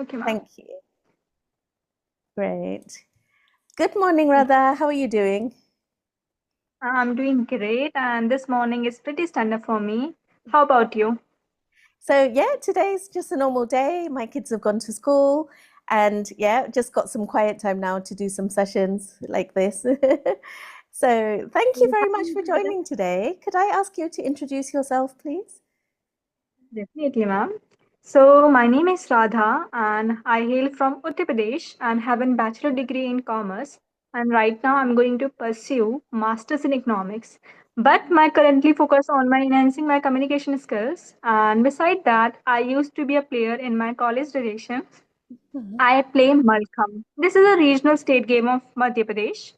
Okay, ma'am. Thank you. Great. Good morning, Radha. How are you doing? I'm doing great, and this morning is pretty standard for me. How about you? So, yeah, today's just a normal day. My kids have gone to school, and yeah, just got some quiet time now to do some sessions like this. So, thank you very much for joining today. Could I ask you to introduce yourself, please? Definitely, ma'am. So, my name is Radha, and I hail from Uttar Pradesh and have a bachelor degree in commerce. And right now, I'm going to pursue masters in economics. But my currently focus on my enhancing my communication skills. And beside that, I used to be a player in my college direction. Mhm. I play Malkham. This is a regional state game of Madhya Pradesh.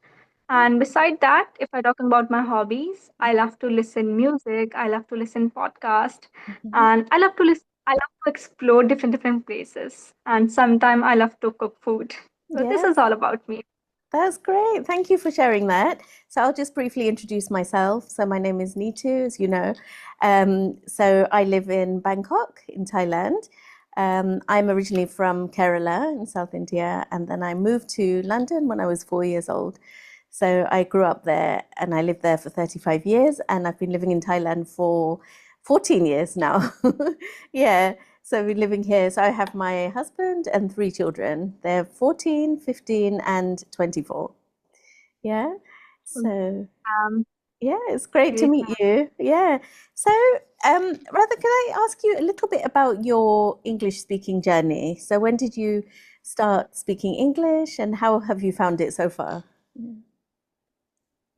And beside that, if I talk about my hobbies, I love to listen music, I love to listen podcast, Mhm. and I love to explore different places. And sometimes I love to cook food. So this Yeah. is all about me. That's great. Thank you for sharing that. So I'll just briefly introduce myself. So my name is Neetu, as you know. So I live in Bangkok in Thailand. I'm originally from Kerala in South India, and then I moved to London when I was 4 years old. So I grew up there and I lived there for 35 years, and I've been living in Thailand for 14 years now. Yeah. So we're living here. So I have my husband and three children. They're 14, 15, and 24. Yeah. So Um, yeah, it's great to Great, meet ma'am. you. Yeah. So rather, can I ask you a little bit about your English speaking journey? So when did you start speaking English and how have you found it so far?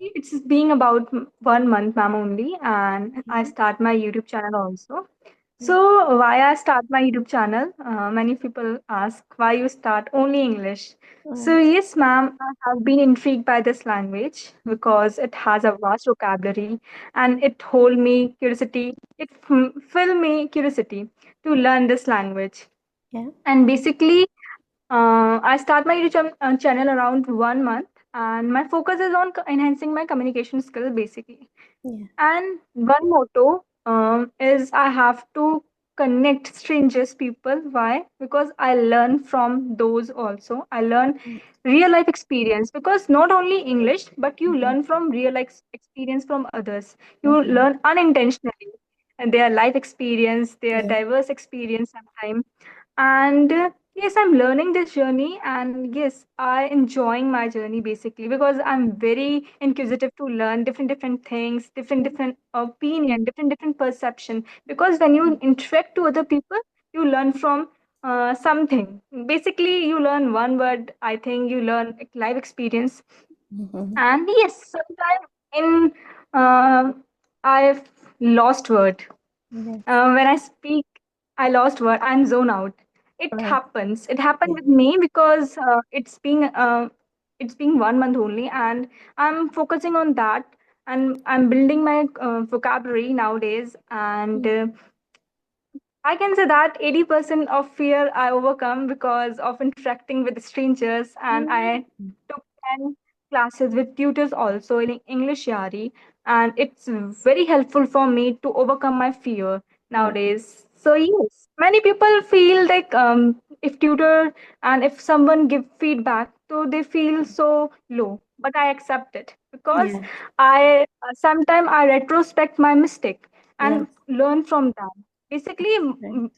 It's been about 1 month, ma'am, only, and I Mhm. start my YouTube channel also. Yeah. So why I start my YouTube channel? Many people ask why you start only English. So Right. yes, ma'am, I have been intrigued by this language Mhm. because it has a vast vocabulary and it hold me curiosity. It fill me curiosity to learn this language. Yeah. And basically, I start my YouTube channel around 1 month, and my focus is on enhancing my communication skill basically. Yeah. And one motto is I have to connect strangers people. Why? Because I learn from those also. I learn Right. real life experience because not only English, but you Mhm. learn from real life experience from others. You Mhm. learn unintentionally. And their life experience, their Yeah. diverse experience sometimes. And yes, I'm learning this journey, and yes, I enjoying my journey basically because I'm very inquisitive to learn different things, different opinion, different perception. Because when you interact to other people, you learn from something. Basically, you learn one word. I think you learn like, life experience. Mhm. And yes, sometimes in I've lost word Yes. when I speak, I lost word. I'm zone out. It Right. happens. It happened Yeah. with me because it's being 1 month only, and I'm focusing on that, and I'm building my vocabulary nowadays. And Yeah. I can say that 80% of fear I overcome because of interacting with strangers, and I Mm. took 10 classes with tutors also in English Yari, and it's very helpful for me to overcome my fear Right. nowadays. So yes, many people feel like if tutor and if someone give feedback, so they feel so low. But I accept it because Yeah. I sometimes I retrospect my mistake and Yes. learn from that. Basically, Right.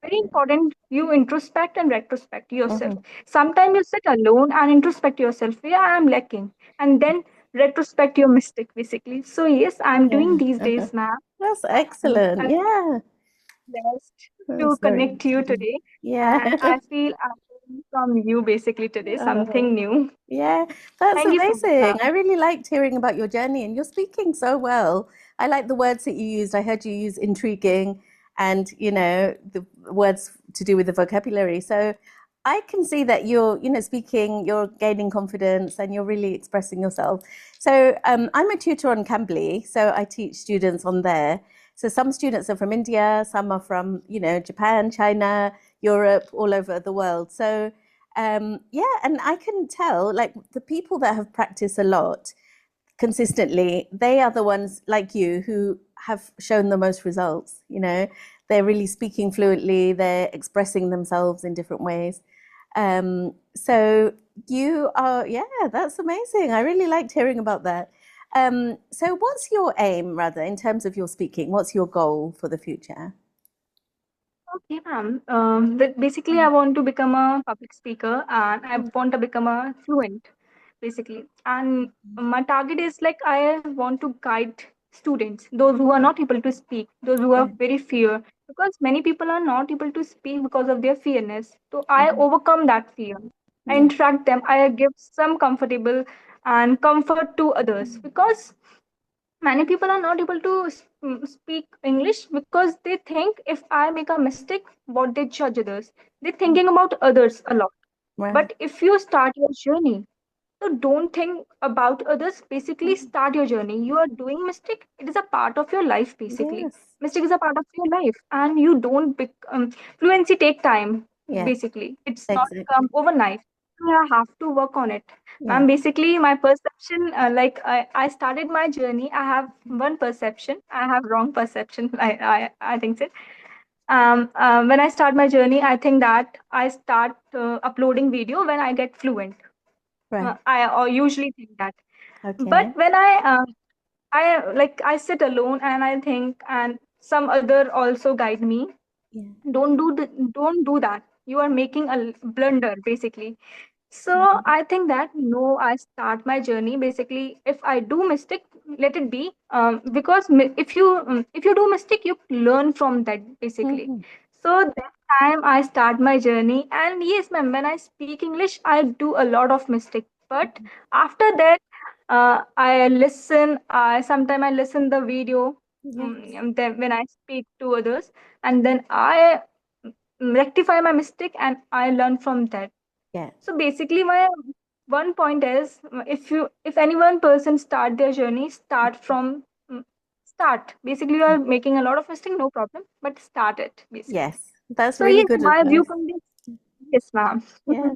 very important you introspect and retrospect yourself. Mhm. Sometimes you sit alone and introspect yourself, yeah, I am lacking, and then retrospect your mistake basically. So yes, I'm doing Yeah. these days, ma'am. That's And excellent. I'm Yeah. blessed to That's very connect good to to you hear. today, Yeah. and I feel I'm learning from you basically today something Oh, new. yeah. That's Thank you so much, amazing. I ma'am. really liked hearing about your journey and you're speaking so well. I like the words that you used. I heard you use intriguing and, the words to do with the vocabulary. So I can see that you're, speaking, you're gaining confidence and you're really expressing yourself. So I'm a tutor on Cambly, so I teach students on there. So some students are from India, some are from, Japan, China, Europe, all over the world. So yeah, and I can tell like the people that have practiced a lot consistently, they are the ones like you who have shown the most results. they're really speaking fluently, they're expressing themselves in different ways. So you are, yeah, that's amazing. I really liked hearing about that. So what's your aim, rather, in terms of your speaking? What's your goal for the future? Okay, ma'am. But basically, I Mm, want to become a public speaker and I mm, want to become a fluent, basically. And my target is like I want to guide students, those who are not able to speak, those who are yeah, very fear, because many people are not able to speak because of their fearness. So I mhm, overcome that fear. I yeah, interact them. I give some comfortable and comfort to others mm, because many people are not able to speak English because they think if I make a mistake, what they judge others. They're mm, thinking about others a lot. right. But if you start your journey, so don't think about others. Basically, Mm, start your journey. You are doing mistake. It is a part of your life. Basically, yes, mistake is a part of your life, and you don't fluency take time. yeah, Basically, it's not come exactly. overnight. You have to work on it. Yeah. Ma'am, basically, my perception, I started my journey. I have one perception. I have wrong perception. I think so. When I start my journey, I think that I start uploading video when I get fluent. Right. I usually think that. But Okay. when I sit alone and I think, and some other also guide me. Yeah. Don't do that. You are making a blunder basically. So Mhm. I think that no, I start my journey basically. If I do mistake, let it be. Because if you do mistake, you learn from that basically. Mhm. So that time I start my journey, and yes, ma'am, when I speak English, I do a lot of mistake. But Mhm. after that, I listen. Sometimes I listen the video. Yes. And then when I speak to others, and then I rectify my mistake and I learn from that. Yeah. So basically, my one point is if any one person start their journey, start. Basically, you are making a lot of mistake, no problem, but start it basically. Yes. That's So really yes, good my advice. viewpoint is yes, ma'am. Yeah,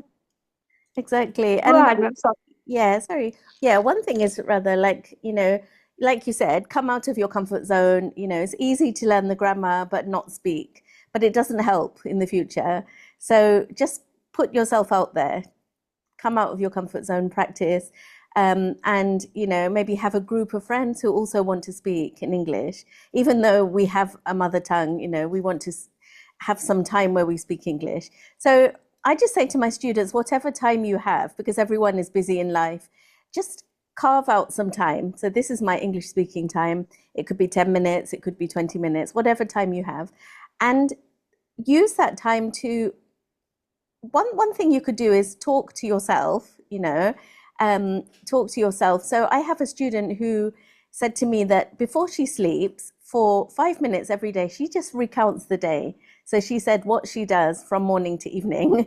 exactly. Go And ahead, ma'am. Sorry. yeah, sorry. Yeah, one thing is rather like, like you said, come out of your comfort zone. It's easy to learn the grammar but not speak, but it doesn't help in the future. So just put yourself out there, come out of your comfort zone, practice, and maybe have a group of friends who also want to speak in English. Even though we have a mother tongue, we want to have some time where we speak English. So I just say to my students, whatever time you have, because everyone is busy in life, just carve out some time. So this is my English speaking time. It could be 10 minutes, it could be 20 minutes, whatever time you have, and use that time to one thing you could do is talk to yourself, talk to yourself. So I have a student who said to me that before she sleeps for 5 minutes every day, she just recounts the day. So she said what she does from morning to evening.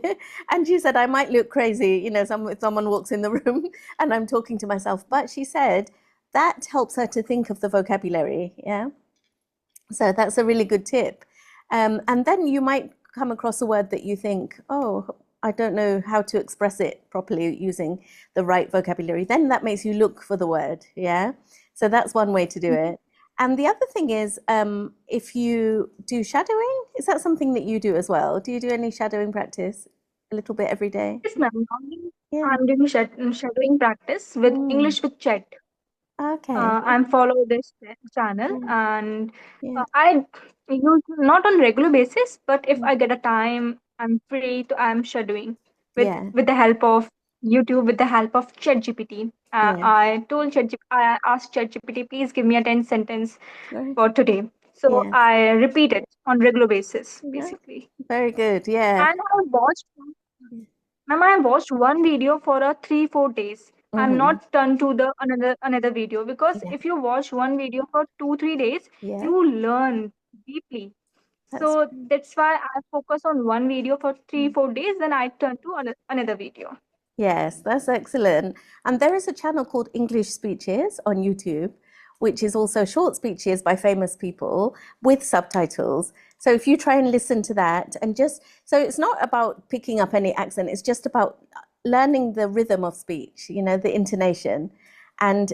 And she said, I might look crazy, if someone walks in the room and I'm talking to myself. But she said that helps her to think of the vocabulary. Yeah. So that's a really good tip. And then you might come across a word that you think, oh, I don't know how to express it properly using the right vocabulary. Then that makes you look for the word. Yeah. So that's one way to do it. And the other thing is, if you do shadowing, is that something that you do as well? Do you do any shadowing practice a little bit every day? Yes, ma'am. Normally, Yeah. I'm doing shadowing practice with Mm. English with chat. Okay. I'm follow this channel, Yeah. and Yeah. I use not on regular basis, but if Mm. I get a time, I'm free to I'm shadowing Yeah. with the help of YouTube, with the help of ChatGPT. Yes. I asked ChatGPT, please give me a 10 sentence Right. for today. So Yes. I repeat it on regular basis, Yeah. basically. Very good. Yeah. And I watched Ma'am, I watched one video for a 3 4 days. I'm Hmm. not turned to the another video because Yeah. if you watch one video for 2 3 days, Yeah. you learn deeply. That's So that's why I focus on one video for three true. 4 days, then I turn to another video. Yes, that's excellent. And there is a channel called English Speeches on YouTube, which is also short speeches by famous people with subtitles. So if you try and listen to that and so it's not about picking up any accent, it's just about learning the rhythm of speech, the intonation. And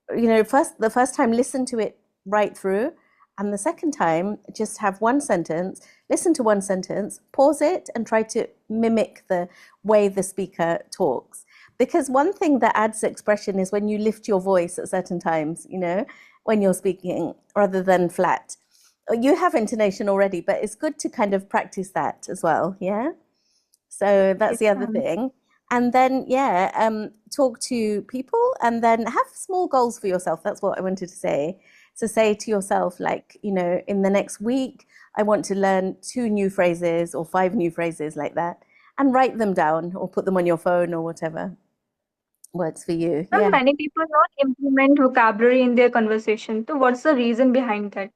the first time listen to it right through And the second time, just have one sentence, listen to one sentence, pause it, and try to mimic the way the speaker talks. Because one thing that adds expression is when you lift your voice at certain times, when you're speaking rather than flat. You have intonation already, but it's good to kind of practice that as well. Yeah. So that's Yes, the other ma'am. thing. And then, yeah, talk to people and then have small goals for yourself. That's what I wanted to say. So say to yourself, like, in the next week, I want to learn 2 new phrases or 5 new phrases like that, and write them down or put them on your phone or whatever works for you. Ma'am, Yeah. many people not implement vocabulary in their conversation. So what's the reason behind that?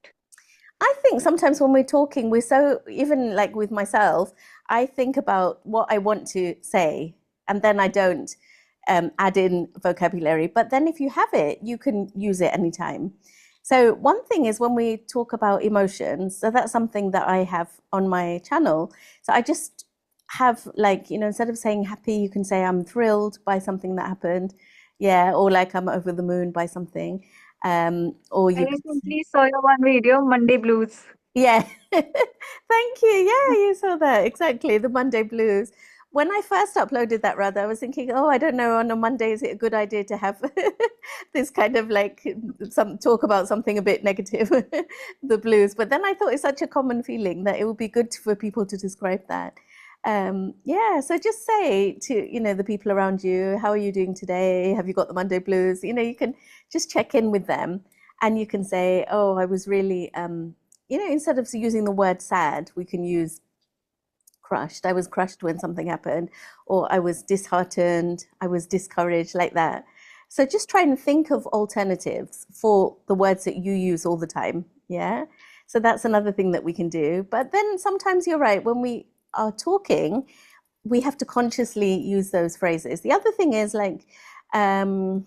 I think sometimes when we're talking, we're so, even like with myself, I think about what I want to say and then I don't add in vocabulary. But then if you have it, you can use it anytime. So, one thing is when we talk about emotions, so that's something that I have on my channel. So, I just have like, instead of saying happy, you can say I'm thrilled by something that happened. Yeah. Or like I'm over the moon by something. Or I you could recently saw your one video, Monday Blues. yeah. Thank you. Yeah, you saw that. Exactly. The Monday blues. When I first uploaded that, rather, I was thinking, oh, I don't know, on a Monday, is it a good idea to have this kind of like some talk about something a bit negative, the blues? But then I thought it's such a common feeling that it would be good for people to describe that. Yeah, so just say to, the people around you, how are you doing today? Have you got the Monday blues? You can just check in with them and you can say, oh, I was really instead of using the word sad, we can use crushed. I was crushed when something happened, or I was disheartened, I was discouraged, like that. So just try and think of alternatives for the words that you use all the time. Yeah. So that's another thing that we can do. But then sometimes you're right, when we are talking, we have to consciously use those phrases. The other thing is like, um,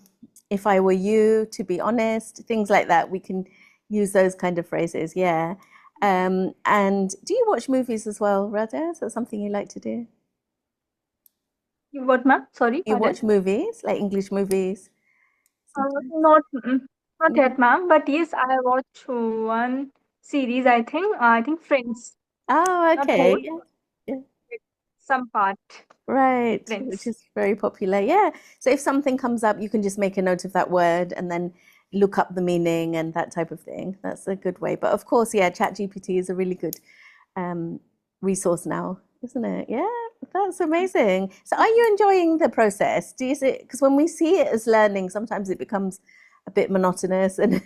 if I were you, to be honest, things like that. We can use those kind of phrases. Yeah. And do you watch movies as well, Radha? Is that something you like to do? What, ma'am? Sorry, You pardon. watch movies, like English movies sometimes? Not not No? yet, ma'am. But yes, I watched one series. I think Friends, Oh, not okay. whole, Yeah. Yeah. but some part. Right, which Friends. is very popular. Yeah. So if something comes up, you can just make a note of that word and then look up the meaning and that type of thing. That's a good way. But of course, yeah, ChatGPT is a really good um, resource now, isn't it? Yeah, that's amazing. So are you enjoying the process? Do you see, because when we see it as learning, sometimes it becomes a bit monotonous and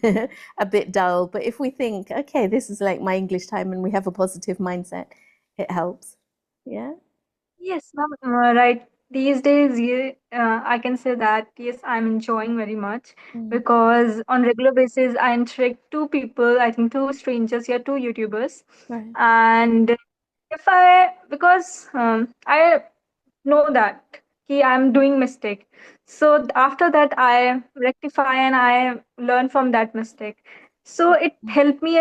a bit dull. But if we think, okay, this is like my English time and we have a positive mindset, it helps. Yeah. Yes, ma'am. Right. These days, yeah, I can say that yes, I'm enjoying very much Mm, because on regular basis I interact two people, I think two strangers, yeah, two YouTubers, right. and if I because I know that I'm doing mistake. So after that, I rectify and I learn from that mistake. So it helped me.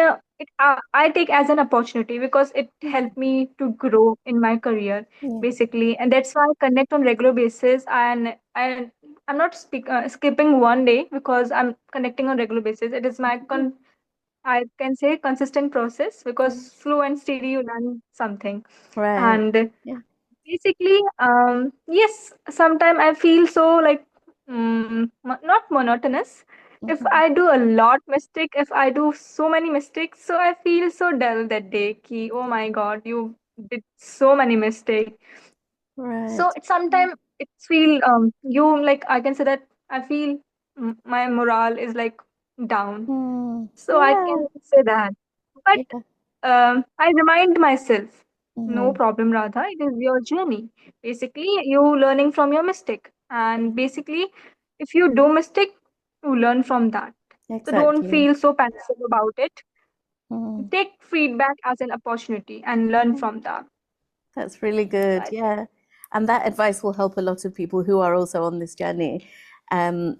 I take as an opportunity because it Yeah. helped me to grow in my career, Yeah. basically, and that's why I connect on regular basis. And I'm not skipping one day because I'm connecting on regular basis. It is my I can say consistent process because Yeah. slow and steady you learn something. Right. And Yeah. basically, yes, sometimes I feel so like not monotonous. If Mhm. I do a lot mistake, if I do so many mistakes, so I feel so dull that day. Ki, oh my God, you did so many mistakes. So Right. it's sometimes it feel you like I can say that I feel my morale is like down. Mm. So I Yeah. can say that. But Yeah. I remind myself, no Mhm. problem, Radha. It is your journey. Basically, you learning from your mistake, and basically, if you do mistake, you learn from that. So don't Exactly. feel so passive about it. Mm. Take feedback as an opportunity and learn Yeah. from that. That's really So good. I think Yeah. And that advice will help a lot of people who are also on this journey. Um,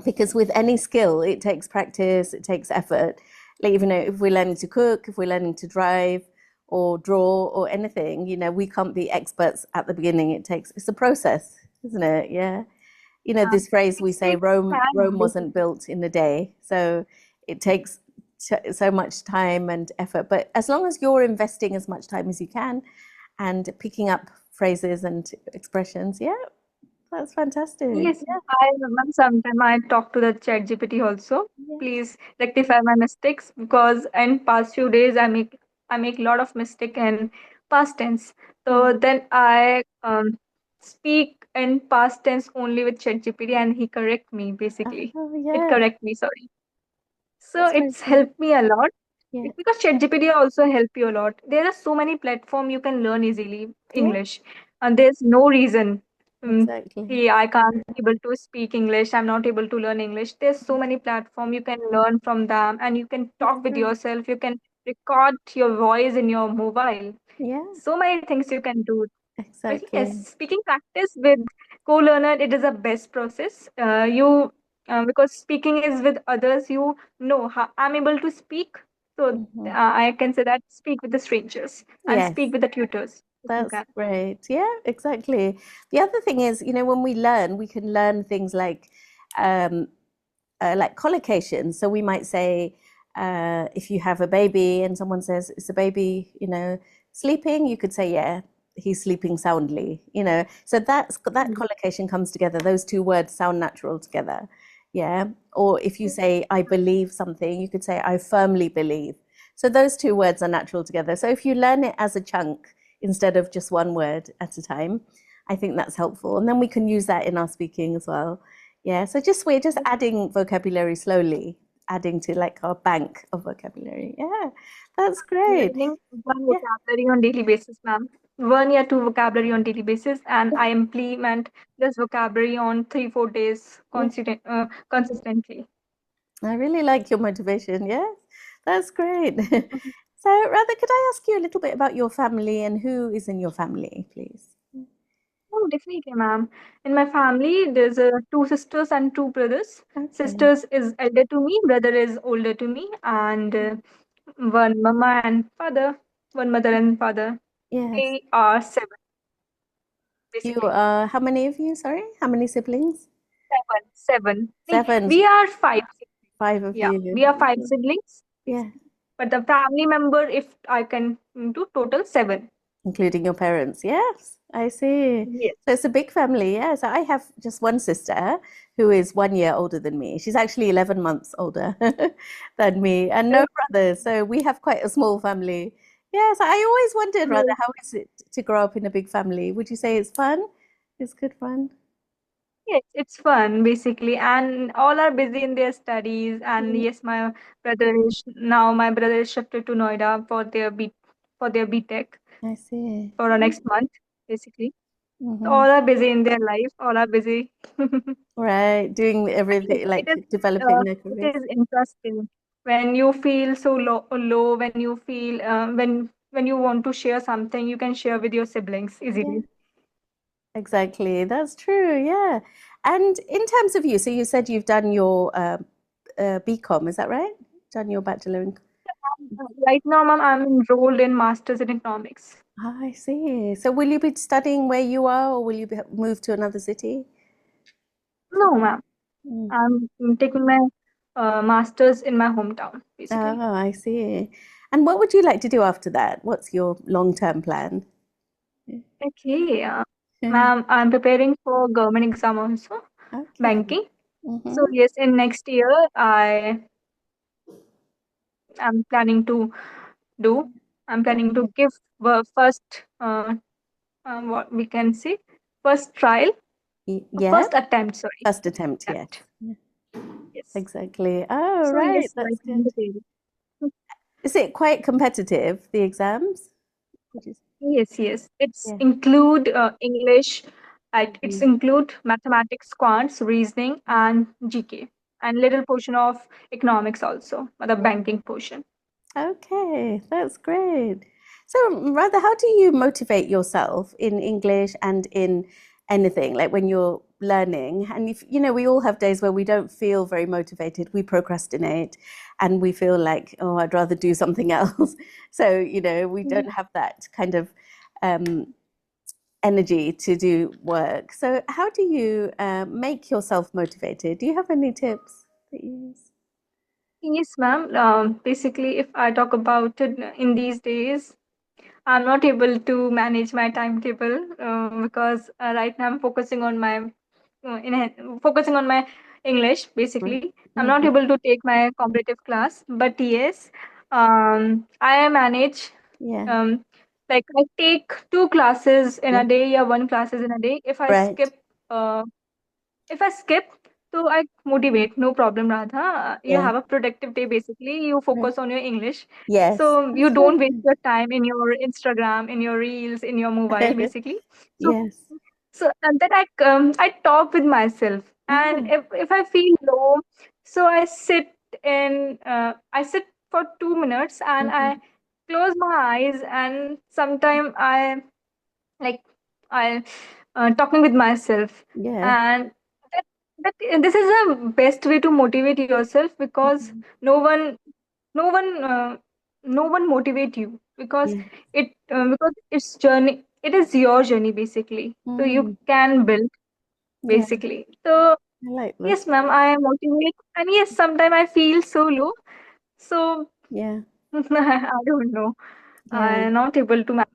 because with any skill, it takes practice, it takes effort. Like, if we're learning to cook, if we're learning to drive or draw or anything, we can't be experts at the beginning. It's a process, isn't it? Yeah. uh, This phrase it we say, takes Rome time, wasn't basically. built in a day. So it takes so much time and effort. But as long as you're investing as much time as you can and picking up phrases and expressions, yeah, that's fantastic. Yes, I remember sometime I talk to the chat GPT also. Yeah. Please rectify my mistakes because in past few days I make a lot of mistake in past tense. Yeah. So then I speak in past tense only with chat GPT and he correct me basically. Oh, It yeah. correct me, sorry. So That's very it's good. helped me a lot. Yeah. Because ChatGPT also help you a lot. There are so many platforms you can learn easily Yeah. English, and there's no reason. Exactly. Yeah, I can't able to speak English. I'm not able to learn English. There's so many platforms you can learn from them, and you can That's talk with right. yourself. You can record your voice in your mobile. Yeah. So many things you can do. But yes, Exactly. speaking practice with co-learner, it is a best process. You because speaking is with others, you know how I'm able to speak. So Hmm. I can say that speak with the strangers and Yes. speak with the tutors if you That's can. great. Yeah, exactly. The other thing is, when we learn, we can learn things um, like collocations. So we might say, if you have a baby and someone says, "Is the baby, sleeping?" You could say, "Yeah, he's sleeping soundly." So that Mm. collocation comes together. Those two words sound natural together. Yeah. Or if you say, "I believe something," you could say, "I firmly believe." So those two words are natural together. So if you learn it as a chunk instead of just one word at a time, I think that's helpful. And then we can use that in our speaking as well. Yeah, so we're just adding vocabulary slowly, adding to like our bank of vocabulary. Yeah, that's great. Learning one Yeah, vocabulary on daily basis, ma'am. 1 year, two vocabulary on daily basis, and yeah, I implement this vocabulary on 3 4 days yeah. consistently. I really like your motivation. Yes, that's great. So, Rather, could I ask you a little bit about your family and who is in your family, please? Oh, definitely, ma'am. In my family, there's two sisters and two brothers. Okay. Sisters is elder to me, brother is older to me, and one mama and father, one mother and father. Yes. They are seven, You basically. how many of you? Sorry, how many siblings? Seven, seven. Nee, Seven. we are five. Five of Yeah, you. we are five siblings, Yeah. basically. But the family member, if I can do total seven. Including your parents. Yes, I see. Yes. So it's a big family. Yeah. So I have just one sister who is 1 year older than me. She's actually 11 months older than me, and no brothers. So we have quite a small family. Yes, I always wondered, rather, Okay. how is it to grow up in a big family? Would you say it's fun? It's good fun. Yes, it's fun basically, and all are busy in their studies. And Yeah, yes, my brother is shifted to Noida for their BTech I see. for the next month, basically. So Hmm. all are busy in their life. All are busy. Right, doing Yes, everything, it is. like developing their It careers. is interesting when you feel so low. When you feel when you want to share something, you can share with your siblings Yeah. easily. Exactly, that's true. Yeah. And in terms of you, so you said you've done your BCom, is that right? Done your bachelor in. Right now, ma'am, I'm enrolled in Masters in Economics. Ah, I see. So will you be studying where you are, or will you move to another city? No, ma'am. Mm. I'm taking my master's in my hometown, basically. Oh, I see. And what would you like to do after that? What's your long-term plan? Okay, Yeah. ma'am, I'm preparing for government exam also, Okay. banking. So Mm-hmm. yes, in next year, I am planning to do. I'm planning to Okay. give the first, what we can say, first trial, Yeah. first attempt. Sorry, First attempt, yes. attempt. Yeah. Yes. Exactly. Oh, So right. yes, right That's now I'm good. preparing. Is it quite competitive, the exams? Would you Yes, yes. It's say? include English, it's Yeah. include mathematics, quants, reasoning, and GK, and little portion of economics also, the banking portion. Okay, that's great. So, rather, how do you motivate yourself in English and in anything, like when you're learning? And if we all have days where we don't feel very motivated, we procrastinate and we feel like, oh, I'd rather do something else. So, we Mm. don't have that kind of um, energy to do work. So, how do you make yourself motivated? Do you have any tips that you use? Yes, ma'am. Basically, if I talk about it in these days, I'm not able to manage my timetable because right now I'm focusing on my English. Right. Basically, I'm not Mm-hmm. able to take my competitive class. But yes, I manage. Yeah. Um, like I take two classes in Yeah. a day, yeah, one classes in a day. Right. Uh, if I skip, so I motivate, no problem, Radha. You Yeah. have a productive day basically. You Right. focus on your English. Yes. So you That's don't waste right. your time in your Instagram, in your reels, in your mobile basically. So Yes. and then I talk with myself. And Mm-hmm. if I feel low, so I sit for 2 minutes and I Mm-hmm. close my eyes, and sometime I like I talking with myself. Yeah. And that, this is the best way to motivate yourself, because Mm-hmm. no one no one uh, no one motivate you, because Yeah. it is your journey basically, so you Mm. can build Yeah. basically. So I like that. yes, ma'am, I motivate, and yes, sometimes I feel so low, so Yeah. I don't know, Yeah. I'm not able to manage.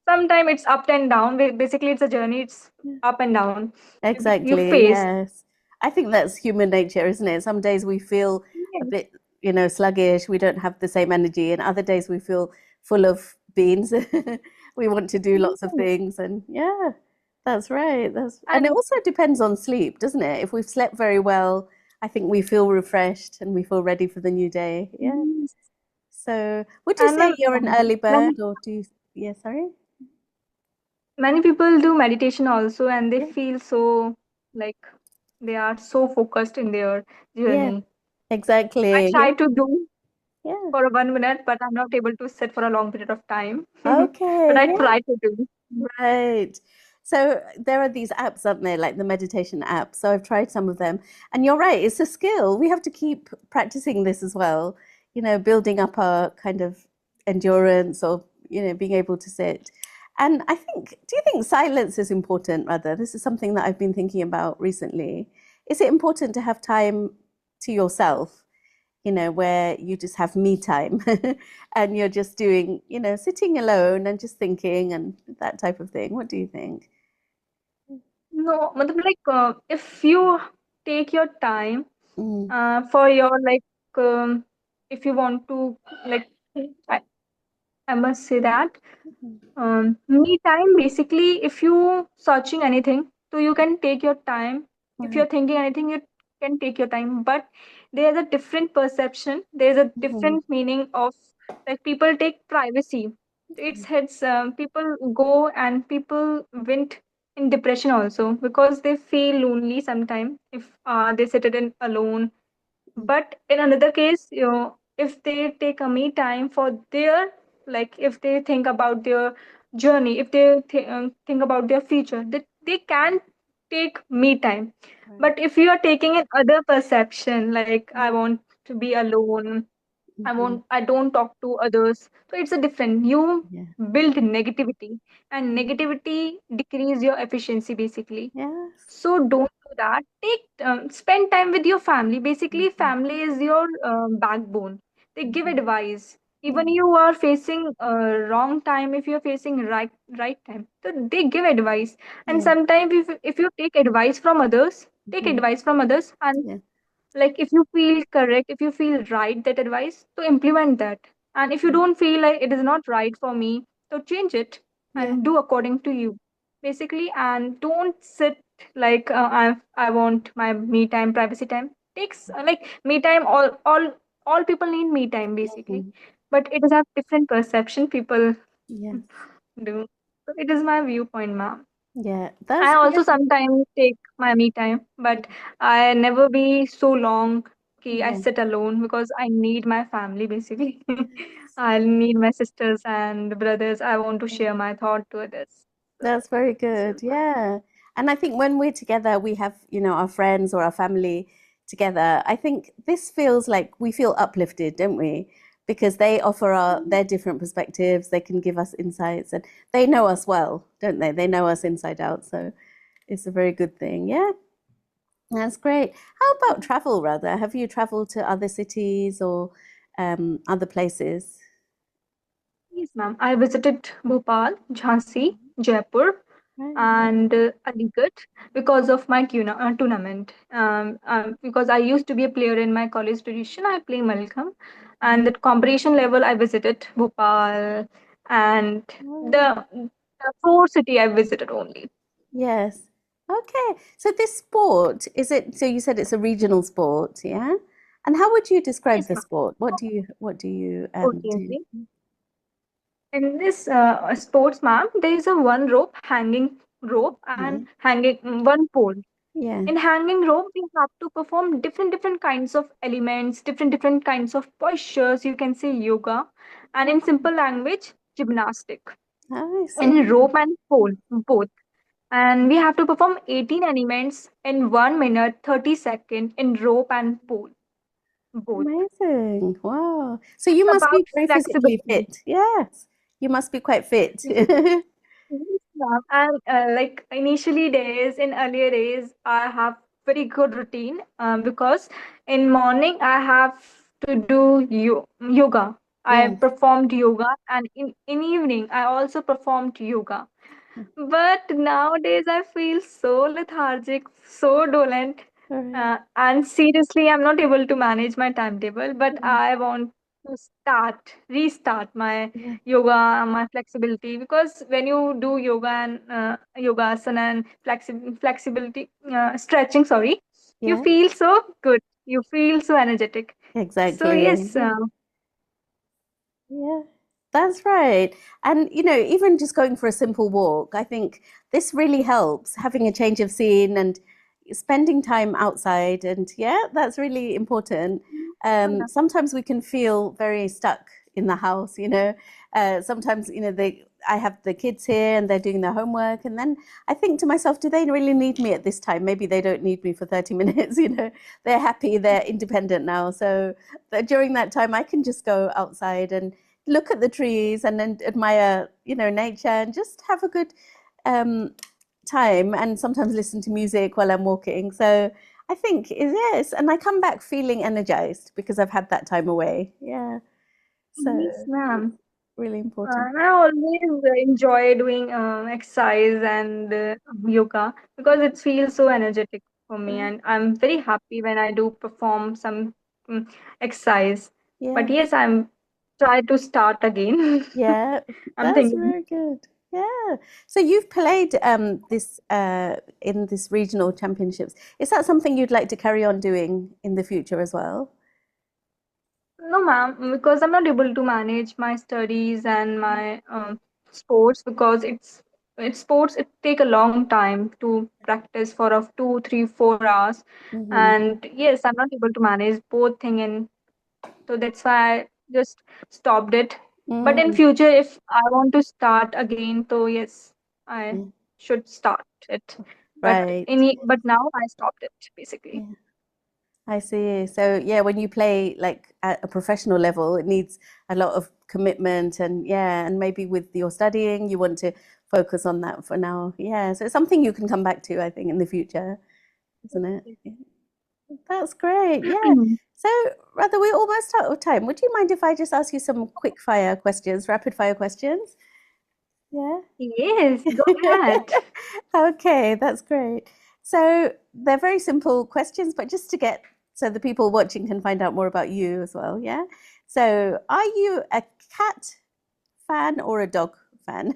Sometimes it's up and down. Basically, it's a journey. It's up and down. You Exactly, face. yes. I think that's human nature, isn't it? Some days we feel a Yes, bit, sluggish, we don't have the same energy, and other days we feel full of beans. We want to do lots of yes. things, and yeah, that's right. And it And also depends on sleep, doesn't it? If we've slept very well, I think we feel refreshed and we feel ready for the new day. Yeah. yes. So, would you And say ma'am, you're an early many bird, or do you, yeah, sorry? many people do meditation also, and they Yeah. feel so like they are so focused in their Yeah, journey. I exactly. try to do Yeah. for 1 minute, but I'm not able to sit for a long period of time. But Okay. I Yeah. try to do. Right. So there are these apps, aren't there, like the meditation apps. So I've tried some of them. And you're right, it's a skill. We have to keep practicing this as well, building up our kind of endurance or, being able to sit. And do you think silence is important, rather? This is something that I've been thinking about recently. Is it important to have time to yourself? Where you just have me time and you're just doing, sitting alone and just thinking and that type of thing. What do you think? No, matlab if you take your time Mm, for your um, if you want to like I, I must say that me time basically, if you searching anything, so you can take your time. If right. you're thinking anything, you can take your time. But there's a different perception. There's a Mhm, different meaning of like people take privacy. It's hits people go and people went in depression also because they feel lonely sometimes if they sit it in alone. But in another case, if they take a me time for their, like if they think about their journey, if they think about their future, they can take me time. right. But if you are taking in other perception, like I Mm, want to be alone, mhm, I don't talk to others, so it's a different, you yeah. build negativity, and Mm, negativity decrease your efficiency basically. yes. So don't do that. Take spend time with your family. Basically, Mhm, family is your backbone. They give mhm, advice. Even yeah. you are facing wrong time, if you're facing right time, so they give advice. And Yeah. sometimes if you take advice from others, take Mhm, advice from others, and yeah. like if you feel correct, if you feel right, that advice, to implement that. And if you Mm, don't feel like it is not right for me, so change it yeah. and do according to you basically. And don't sit like I want my me time, privacy time. Takes like me time, all people need me time basically, Mhm, but it is a different perception people yes. do. So it is my viewpoint, ma'am. Yeah. I That's also good. sometimes take my me time, but I never be so long. Okay, I Yeah. sit alone because I need my family basically. Yes. I need my sisters and brothers. I want to Yeah. share my thought to others. So, That's very so good. Yeah. And I think when we're together, we have, our friends or our family together. I think this feels like we feel uplifted, don't we? Because they offer their different perspectives, they can give us insights, and they know us well, don't they? They know us inside out. So it's a very good thing. Yeah. That's great. How about travel, rather? Have you traveled to other cities or other places? Yes, ma'am. I visited Bhopal, Jhansi, Jaipur, Right. and Aligarh because of my tournament. Because I used to be a player in my college tradition, I play Malkham, and Mm. at competition level, I visited Bhopal and Oh, the four city I visited only. yes. Okay. So this sport, is it, so you said it's a regional sport, yeah? And how would you describe Yes, the ma'am. sport? What do you Okay, do? okay. In this sports, ma'am, there is a one rope, hanging rope, Yeah. and hanging one pole. Yeah. In hanging rope, we have to perform different kinds of elements, different kinds of postures. You can say yoga, and in Oh, simple language, gymnastic. I In see. rope and pole, both. And we have to perform 18 elements in 1 minute 30 seconds in rope and pole, both. Amazing. Wow. So It's you must about be very physically flexibility. fit. Yes. You must be quite fit. Yes, ma'am. And like initially days, in earlier days, I have very good routine because in morning I have to do yoga. I Yes. performed yoga, and in evening I also performed yoga. But nowadays I feel so lethargic, so dolent, All right. and seriously, I'm not able to manage my timetable. But Yeah. I want to restart my Yeah. yoga and my flexibility because when you do yoga and yoga asana and flexibility, stretching, sorry, you Yeah. feel so good. You feel so energetic. So Exactly. yes, Yeah. Yeah, that's right. And, even just going for a simple walk, I think this really helps having a change of scene and spending time outside. And yeah, that's really important. Sometimes we can feel very stuck in the house, Sometimes, I have the kids here and they're doing their homework. And then I think to myself, do they really need me at this time? Maybe they don't need me for 30 minutes, They're happy, they're independent now. So during that time, I can just go outside and look at the trees and then admire, nature and just have a good um, time and sometimes listen to music while I'm walking. So I think it is. And I come back feeling energized because I've had that time away. Yeah. So yes, ma'am. really important. I always enjoy doing exercise and yoga because it feels so energetic for me, Yeah. and I'm very happy when I do perform some exercise. But Yeah. yes, I'm try to start again. Yeah. I'm That's thinking. very good. Yeah. So you've played this in this regional championships. Is that something you'd like to carry on doing in the future as well? No, ma'am, because I'm not able to manage my studies and my sports because it's sports. It take a long time to practice for of 2, 3, 4 hours, Mm-hmm. and yes, I'm not able to manage both thing, and so that's why I just stopped it. But in Mm, future, if I want to start again, so yes, I yeah. should start it. Right. But now I stopped it basically. Yeah. I see. So yeah, when you play like at a professional level, it needs a lot of commitment and yeah, and maybe with your studying, you want to focus on that for now. Yeah. So it's something you can come back to, I think, in the future, isn't it? Yeah. That's great. Yeah. So, rather, we're almost out of time. Would you mind if I just ask you some quick fire questions, rapid fire questions? Yeah. Yes, go ahead. Okay, that's great. So they're very simple questions, but just to get so the people watching can find out more about you as well. Yeah. So, are you a cat fan or a dog fan?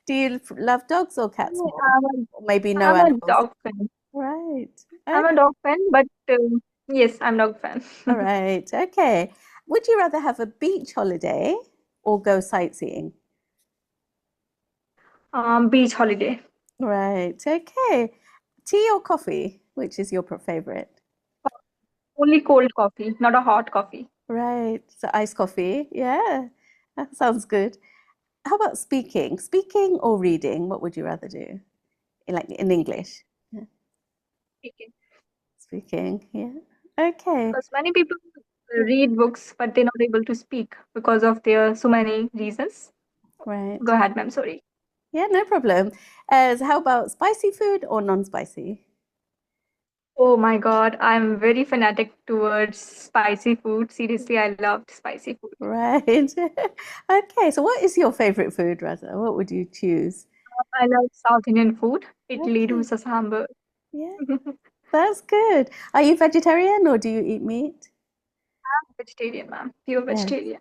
Do you love dogs or cats Yeah, more? Or maybe no I'm a animals? dog fan. Right. I'm Okay. a dog fan, but yes, I'm dog fan. All right. Okay. Would you rather have a beach holiday or go sightseeing? Beach holiday. Right. Okay. Tea or coffee? Which is your favorite? Only cold coffee, not a hot coffee. Right. So iced coffee. Yeah. That sounds good. How about speaking? Speaking or reading? What would you rather do? Like in English? Yeah. Okay. Speaking. Yeah. Okay. Because many people Yeah. read books, but they're not able to speak because of their so many reasons. Right. Go ahead, ma'am. Sorry. Yeah, no problem. So how about spicy food or non-spicy? Oh my God, I'm very fanatic towards spicy food. Seriously, I loved spicy food. Right. Okay, so what is your favorite food, Raza? What would you choose? I love South Indian food. Idli, Okay, dosa, sambar. yeah, that's good. Are you vegetarian or do you eat meat? Vegetarian, ma'am. Pure Yes. vegetarian.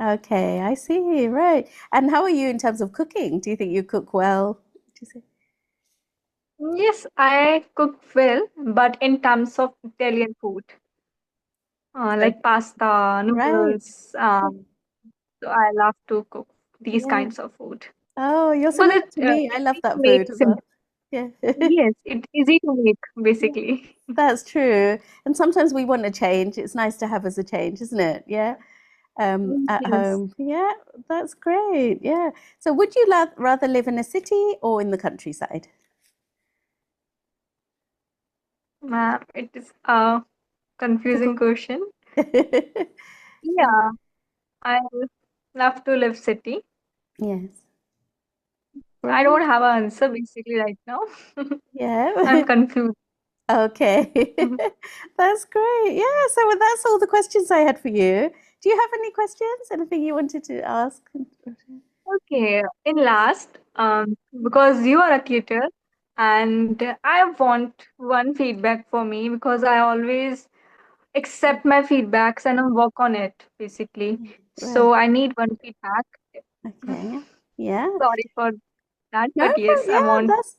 Okay, I see. Right. And how are you in terms of cooking? Do you think you cook well? Would you say? Yes, I cook well, but in terms of Italian food, So, like pasta, right. noodles. So I love to cook these Yeah. kinds of food Oh, you're because similar to me. I love easy to that make. food as well. Yeah. Yes, it's easy to make Yeah. basically. That's true. And sometimes we want to change. It's nice to have as a change, isn't it? Yeah. At Yes, home. Yeah, that's great. Yeah. So would you rather live in a city or in the countryside? ma'am. It is a confusing Difficult. question. Yeah. Yeah, I love to live city. Yes. I Right. don't have an answer basically right now. I'm Yeah. confused. Okay. That's great. Yeah. So well, that's all the questions I had for you. Do you have any questions? Anything you wanted to ask? Okay, in last, because you are a tutor, and I want one feedback for me because I always accept my feedbacks and work on it basically. Right. So I need one feedback. Okay. Yeah. Sorry for that, No but problem. yes, I Yeah, want. that's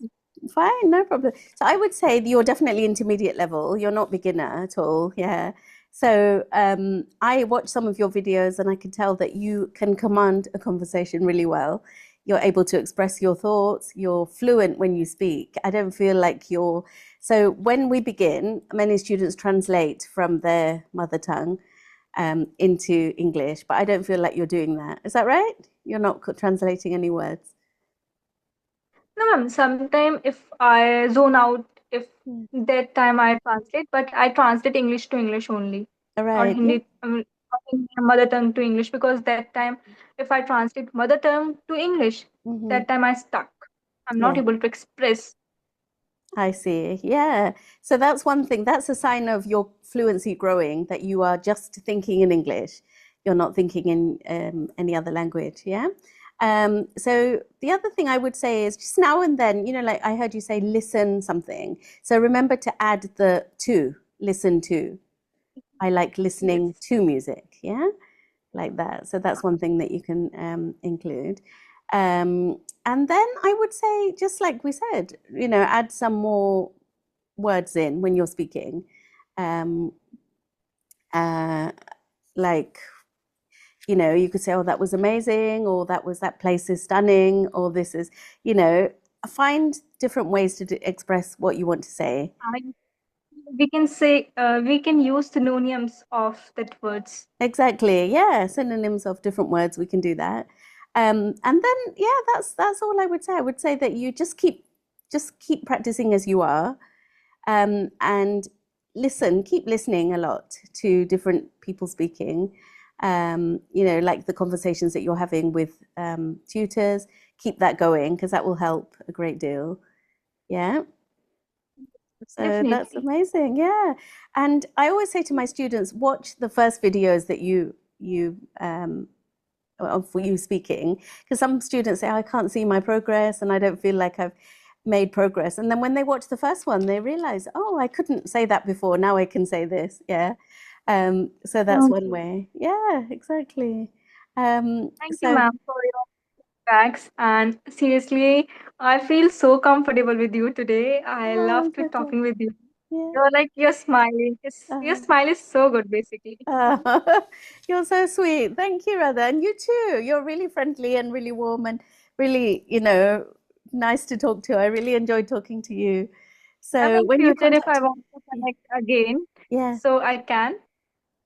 fine. No problem. So I would say that you're definitely intermediate level. You're not beginner at all. Yeah. So I watched some of your videos and I can tell that you can command a conversation really well. You're able to express your thoughts. You're fluent when you speak. I don't feel like you're. So when we begin, many students translate from their mother tongue into English, but I don't feel like you're doing that. Is that right? You're not translating any words. No, ma'am. Sometime if I zone out, if Yeah. that time I translate, but I translate English to English only, All not right. Yeah. Hindi, not Hindi mother tongue to English, because that time if I translate mother tongue to English, Hmm. that time I stuck. I'm not Yeah, able to express. I see. Yeah. So that's one thing. That's a sign of your fluency growing, that you are just thinking in English. You're not thinking in any other language. Yeah. So the other thing I would say is just now and then, like I heard you say, listen something. So remember to add the to, listen to. I like listening Yes. to music. Yeah. Like that. So that's one thing that you can include. And then I would say, just like we said, add some more words in when you're speaking. Um, uh, like, you could say, oh, that was amazing, or that place is stunning, or this is, you know, find different ways to express what you want to say. I, we can say we can use synonyms of that words. Exactly. Yeah, synonyms of different words. We can do that. And then, yeah, that's all I would say. I would say that you just keep practicing as you are, and keep listening a lot to different people speaking. Like the conversations that you're having with tutors. Keep that going because that will help a great deal. Yeah. So that's Definitely. amazing. Yeah. And I always say to my students, watch the first videos that you of you speaking, because some students say, oh, I can't see my progress and I don't feel like I've made progress. And then when they watch the first one, they realize, oh, I couldn't say that before. Now I can say this. Yeah. So that's one Okay. way. Yeah, exactly. Thank you, So, ma'am, for your feedbacks. And seriously, I feel so comfortable with you today. I oh, love I'm to so glad. talking with you. Yeah. You're smiling. Your Uh, smile is so good, basically. you're so sweet. Thank you, Radha. And you too. You're really friendly and really warm and really, nice to talk to. I really enjoyed talking to you. And So in when you future, if I contact, want to connect again, yeah, so I can.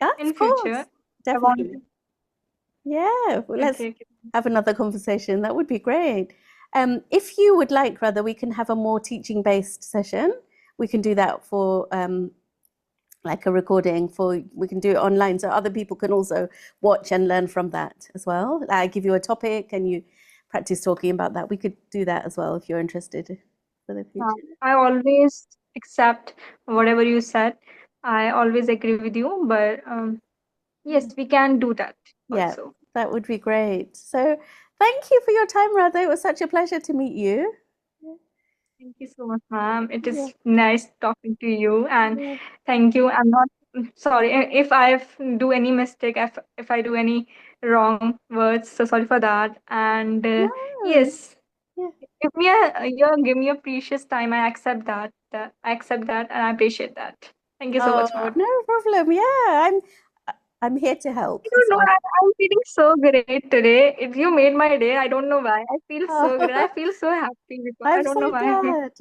yeah, In of future, course, I want definitely. to. Yeah, well, let's Okay, okay. have another conversation. That would be great. If you would like, rather, we can have a more teaching-based session. We can do that for like a recording for, we can do it online so other people can also watch and learn from that as well. I give you a topic and you practice talking about that. We could do that as well if you're interested for the future. I always accept whatever you said. I always agree with you, but yes, we can do that Yeah, also. that would be great. So thank you for your time, Radha. It was such a pleasure to meet you. Thank you so much, ma'am. It Yeah, is nice talking to you, and yeah. thank you. I'm not sorry if I do any mistake, if I do any wrong words. So sorry for that. And No, yes, yeah. give me a precious time. I accept that. I accept that, and I appreciate that. Thank you so much, Oh, ma'am. no problem. Yeah, I'm here to help. I don't So know. I'm feeling so great today. If you made my day, I don't know why. I feel so great. I oh, feel so happy because I I'm don't know so why. glad.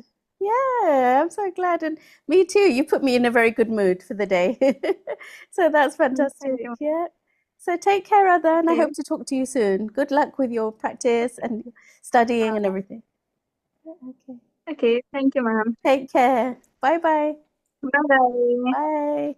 Yeah, I'm so glad. And me too. You put me in a very good mood for the day. So that's Thank fantastic. you. Yeah. So take care, Radha, and I Okay. hope to talk to you soon. Good luck with your practice and studying and everything. Okay. Okay. Thank you, ma'am. Take care. Bye bye. Bye bye. Bye.